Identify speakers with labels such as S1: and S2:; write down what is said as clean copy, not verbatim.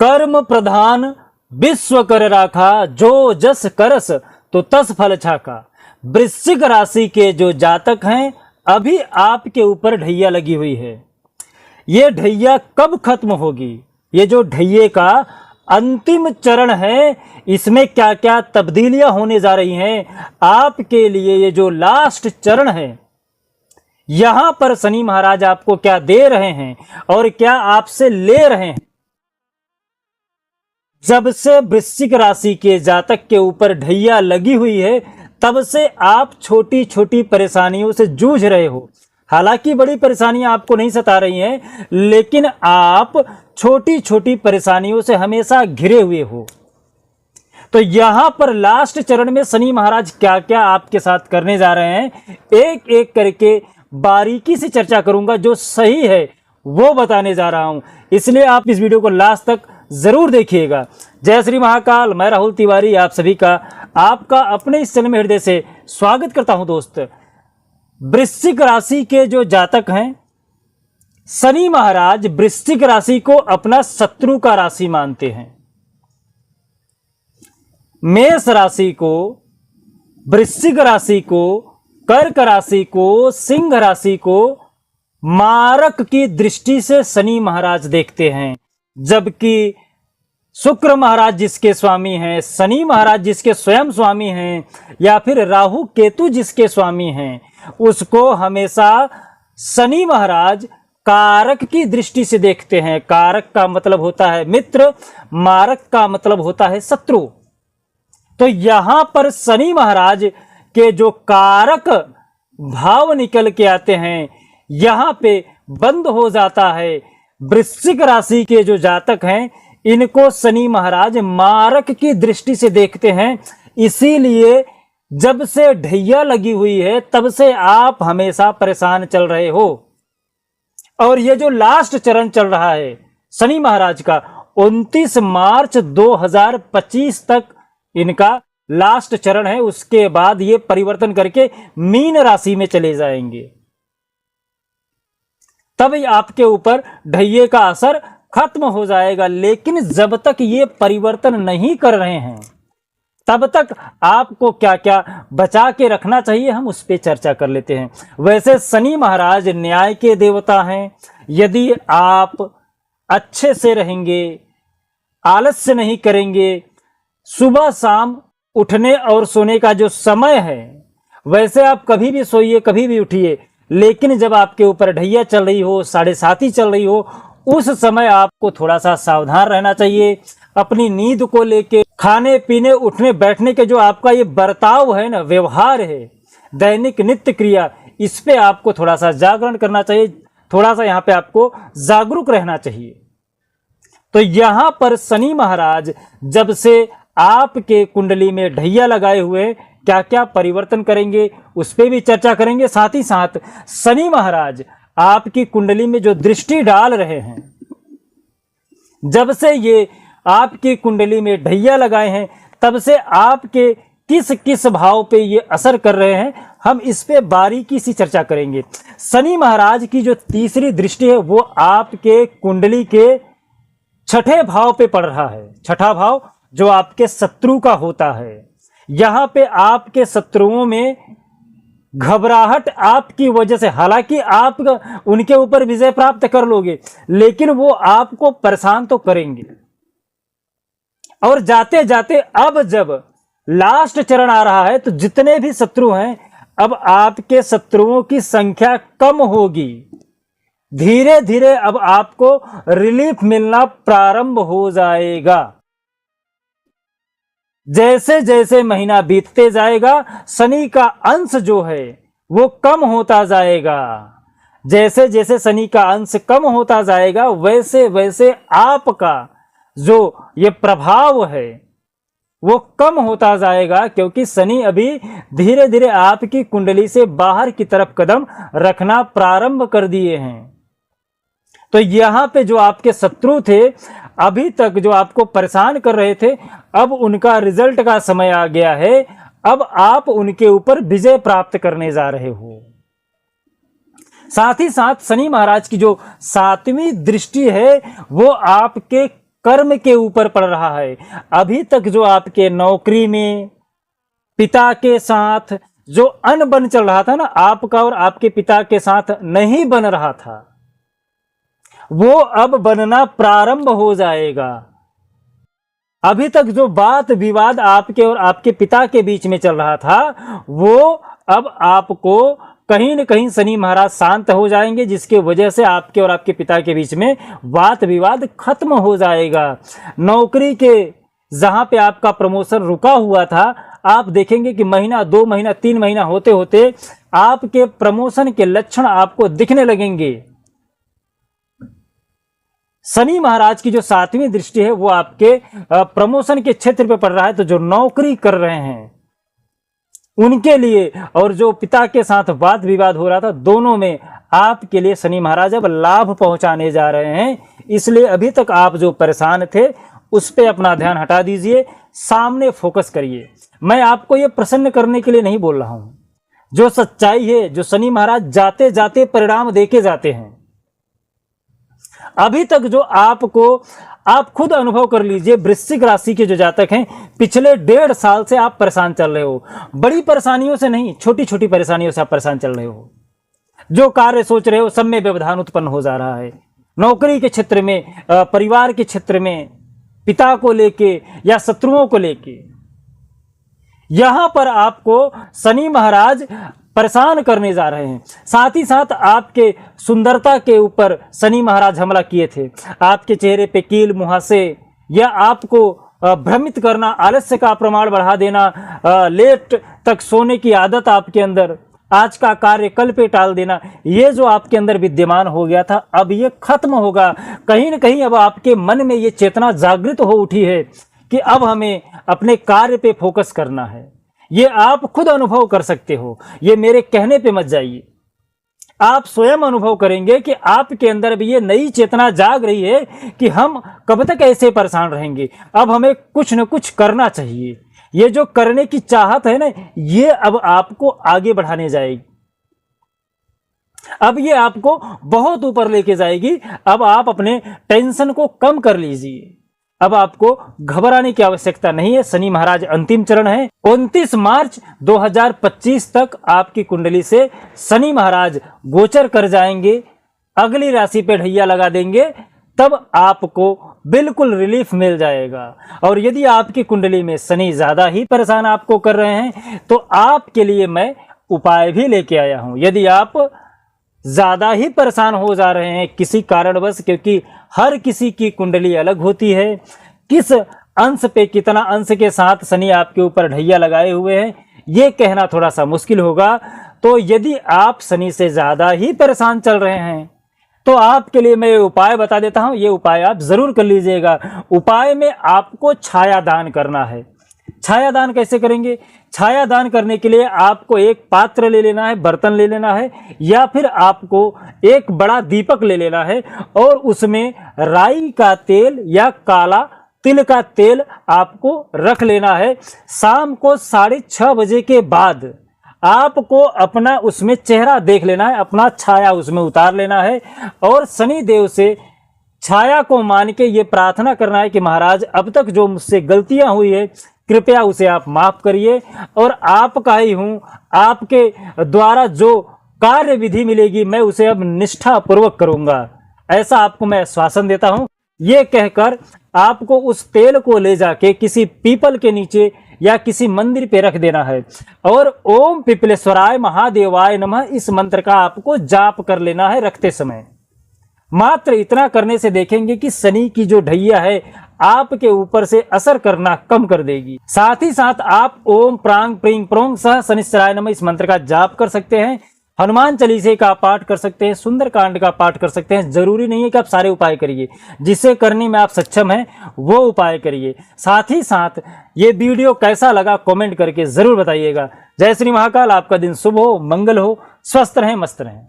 S1: कर्म प्रधान विश्व कर राखा, जो जस करस तो तस फल छाका। वृश्चिक राशि के जो जातक हैं, अभी आपके ऊपर ढैया लगी हुई है। ये ढैया कब खत्म होगी? ये जो ढैये का अंतिम चरण है, इसमें क्या क्या तब्दीलियां होने जा रही हैं आपके लिए। ये जो लास्ट चरण है, यहां पर शनि महाराज आपको क्या दे रहे हैं और क्या आपसे ले रहे हैं। जब से वृश्चिक राशि के जातक के ऊपर ढैया लगी हुई है, तब से आप छोटी छोटी परेशानियों से जूझ रहे हो। हालांकि बड़ी परेशानियां आपको नहीं सता रही हैं, लेकिन आप छोटी छोटी परेशानियों से हमेशा घिरे हुए हो। तो यहां पर लास्ट चरण में शनि महाराज क्या क्या आपके साथ करने जा रहे हैं, एक एक करके बारीकी से चर्चा करूंगा। जो सही है वो बताने जा रहा हूं, इसलिए आप इस वीडियो को लास्ट तक जरूर देखिएगा। जय श्री महाकाल। मैं राहुल तिवारी आप सभी का आपका अपने इस चैनल में हृदय से स्वागत करता हूं। दोस्त, वृश्चिक राशि के जो जातक हैं, शनि महाराज वृश्चिक राशि को अपना शत्रु का राशि मानते हैं। मेष राशि को, वृश्चिक राशि को, कर्क राशि को, सिंह राशि को मारक की दृष्टि से शनि महाराज देखते हैं। जबकि शुक्र महाराज जिसके स्वामी हैं, शनि महाराज जिसके स्वयं स्वामी हैं, या फिर राहु केतु जिसके स्वामी हैं, उसको हमेशा शनि महाराज कारक की दृष्टि से देखते हैं। कारक का मतलब होता है मित्र, मारक का मतलब होता है शत्रु। तो यहां पर शनि महाराज के जो कारक भाव निकल के आते हैं, यहां पे बंद हो जाता है। वृश्चिक राशि के जो जातक हैं, इनको शनि महाराज मारक की दृष्टि से देखते हैं। इसीलिए जब से ढैया लगी हुई है, तब से आप हमेशा परेशान चल रहे हो। और ये जो लास्ट चरण चल रहा है शनि महाराज का, 29 मार्च 2025 तक इनका लास्ट चरण है। उसके बाद ये परिवर्तन करके मीन राशि में चले जाएंगे। तब आपके ऊपर ढैये का असर खत्म हो जाएगा। लेकिन जब तक ये परिवर्तन नहीं कर रहे हैं, तब तक आपको क्या क्या बचा के रखना चाहिए, हम उस पर चर्चा कर लेते हैं। वैसे शनि महाराज न्याय के देवता हैं। यदि आप अच्छे से रहेंगे, आलस्य नहीं करेंगे, सुबह शाम उठने और सोने का जो समय है, वैसे आप कभी भी सोइए, कभी भी उठिए, लेकिन जब आपके ऊपर ढैया चल रही हो, 7:30 चल रही हो, उस समय आपको थोड़ा सा सावधान रहना चाहिए। अपनी नींद को लेके, खाने पीने, उठने बैठने के जो आपका ये बर्ताव है ना, व्यवहार है, दैनिक नित्य क्रिया, इस पे आपको थोड़ा सा जागरण करना चाहिए। थोड़ा सा यहाँ पे आपको जागरूक रहना चाहिए। तो यहाँ पर शनि महाराज जब से आपके कुंडली में ढैया लगाए हुए, क्या क्या परिवर्तन करेंगे उस पर भी चर्चा करेंगे। साथ ही साथ शनि महाराज आपकी कुंडली में जो दृष्टि डाल रहे हैं, जब से ये आपकी कुंडली में ढैया लगाए हैं, तब से आपके किस किस भाव पे ये असर कर रहे हैं, हम इस पे बारीकी से चर्चा करेंगे। शनि महाराज की जो तीसरी दृष्टि है, वो आपके कुंडली के 6ठे भाव पे पड़ रहा है। 6ठा भाव जो आपके शत्रु का होता है। यहां पे आपके शत्रुओं में घबराहट आपकी वजह से, हालांकि आप उनके ऊपर विजय प्राप्त कर लोगे, लेकिन वो आपको परेशान तो करेंगे। और जाते जाते अब जब लास्ट चरण आ रहा है, तो जितने भी शत्रु हैं, अब आपके शत्रुओं की संख्या कम होगी। धीरे धीरे अब आपको रिलीफ मिलना प्रारंभ हो जाएगा। जैसे जैसे महीना बीतते जाएगा, शनि का अंश जो है वो कम होता जाएगा। जैसे जैसे शनि का अंश कम होता जाएगा, वैसे वैसे आपका जो ये प्रभाव है वो कम होता जाएगा। क्योंकि शनि अभी धीरे धीरे आपकी कुंडली से बाहर की तरफ कदम रखना प्रारंभ कर दिए हैं। तो यहाँ पे जो आपके शत्रु थे, अभी तक जो आपको परेशान कर रहे थे, अब उनका रिजल्ट का समय आ गया है। अब आप उनके ऊपर विजय प्राप्त करने जा रहे हो। साथ ही साथ शनि महाराज की जो 7वीं दृष्टि है, वो आपके कर्म के ऊपर पड़ रहा है। अभी तक जो आपके नौकरी में पिता के साथ जो अनबन चल रहा था ना, आपका और आपके पिता के साथ नहीं बन रहा था, वो अब बनना प्रारंभ हो जाएगा। अभी तक जो बात विवाद आपके और आपके पिता के बीच में चल रहा था, वो अब आपको कहीं न कहीं शनि महाराज शांत हो जाएंगे, जिसके वजह से आपके और आपके पिता के बीच में वाद विवाद खत्म हो जाएगा। नौकरी के जहां पे आपका प्रमोशन रुका हुआ था, आप देखेंगे कि महीना, 2 महीना, 3 महीना होते होते आपके प्रमोशन के लक्षण आपको दिखने लगेंगे। शनि महाराज की जो 7वीं दृष्टि है वो आपके प्रमोशन के क्षेत्र पे पड़ रहा है। तो जो नौकरी कर रहे हैं उनके लिए, और जो पिता के साथ वाद विवाद हो रहा था, दोनों में आपके लिए शनि महाराज अब लाभ पहुंचाने जा रहे हैं। इसलिए अभी तक आप जो परेशान थे उस पे अपना ध्यान हटा दीजिए, सामने फोकस करिए। मैं आपको ये प्रसन्न करने के लिए नहीं बोल रहा हूं, जो सच्चाई है, जो शनि महाराज जाते जाते परिणाम देके जाते हैं। अभी तक जो आप खुद अनुभव कर लीजिए, वृश्चिक राशि के जो जातक हैं, पिछले 1.5 साल से आप परेशान चल रहे हो। बड़ी परेशानियों से नहीं, छोटी छोटी परेशानियों से आप परेशान चल रहे हो। जो कार्य सोच रहे हो सब में व्यवधान उत्पन्न हो जा रहा है। नौकरी के क्षेत्र में, परिवार के क्षेत्र में, पिता को लेके या शत्रुओं को लेके, यहां पर आपको शनि महाराज परेशान करने जा रहे हैं। साथ ही साथ आपके सुंदरता के ऊपर शनि महाराज हमला किए थे। आपके चेहरे पे कील मुहासे या आपको भ्रमित करना, आलस्य का प्रमाण बढ़ा देना, लेट तक सोने की आदत आपके अंदर, आज का कार्य कल पे टाल देना, ये जो आपके अंदर विद्यमान हो गया था, अब ये खत्म होगा। कहीं न कहीं अब आपके मन में ये चेतना जागृत हो उठी है कि अब हमें अपने कार्य पे फोकस करना है। ये आप खुद अनुभव कर सकते हो, ये मेरे कहने पे मत जाइए। आप स्वयं अनुभव करेंगे कि आपके अंदर भी ये नई चेतना जाग रही है कि हम कब तक ऐसे परेशान रहेंगे, अब हमें कुछ न कुछ करना चाहिए। ये जो करने की चाहत है ना, ये अब आपको आगे बढ़ाने जाएगी, अब ये आपको बहुत ऊपर लेके जाएगी। अब आप अपने टेंशन को कम कर लीजिए, अब आपको घबराने की आवश्यकता नहीं है। शनि महाराज अंतिम चरण है। 29 मार्च 2025 तक आपकी कुंडली से शनि महाराज गोचर कर जाएंगे, अगली राशि पे ढैया लगा देंगे, तब आपको बिल्कुल रिलीफ मिल जाएगा। और यदि आपकी कुंडली में शनि ज्यादा ही परेशान आपको कर रहे हैं तो आपके लिए मैं उपाय भी लेके आया हूं। यदि आप ज्यादा ही परेशान हो जा रहे हैं किसी कारणवश, क्योंकि हर किसी की कुंडली अलग होती है, किस अंश पे कितना अंश के साथ शनि आपके ऊपर ढैया लगाए हुए हैं ये कहना थोड़ा सा मुश्किल होगा। तो यदि आप शनि से ज्यादा ही परेशान चल रहे हैं तो आपके लिए मैं उपाय बता देता हूं, ये उपाय आप जरूर कर लीजिएगा। उपाय में आपको छाया दान करना है। छाया दान कैसे करेंगे? छाया दान करने के लिए आपको एक पात्र ले लेना है, बर्तन ले लेना है, या फिर आपको एक बड़ा दीपक ले लेना है और उसमें राई का तेल या काला तिल का तेल आपको रख लेना है। शाम को 6:30 बजे के बाद आपको अपना उसमें चेहरा देख लेना है, अपना छाया उसमें उतार लेना है और शनि देव से छाया को मान के ये प्रार्थना करना है कि महाराज अब तक जो मुझसे गलतियां हुई है कृपया उसे आप माफ करिए, और आपका ही हूं, आपके द्वारा जो कार्य विधि मिलेगी मैं उसे अब निष्ठा पूर्वक करूंगा, ऐसा आपको मैं आश्वासन देता हूं। ये कहकर आपको उस तेल को ले जाके किसी पीपल के नीचे या किसी मंदिर पे रख देना है और ओम पिपलेश्वराय महादेवाय नमः इस मंत्र का आपको जाप कर लेना है रखते समय। मात्र इतना करने से देखेंगे कि शनि की जो ढैया है आपके ऊपर से असर करना कम कर देगी। साथ ही साथ आप ओम प्रांग प्रींग प्रोंग सह शनिश्चराय नमः इस मंत्र का जाप कर सकते हैं, हनुमान चालीसे का पाठ कर सकते हैं, सुंदरकांड का पाठ कर सकते हैं। जरूरी नहीं है कि आप सारे उपाय करिए, जिसे करने में आप सक्षम हैं वो उपाय करिए। साथ ही साथ ये वीडियो कैसा लगा कमेंट करके जरूर बताइएगा। जय श्री महाकाल। आपका दिन शुभ हो, मंगल हो, स्वस्थ रहें, मस्त रहें।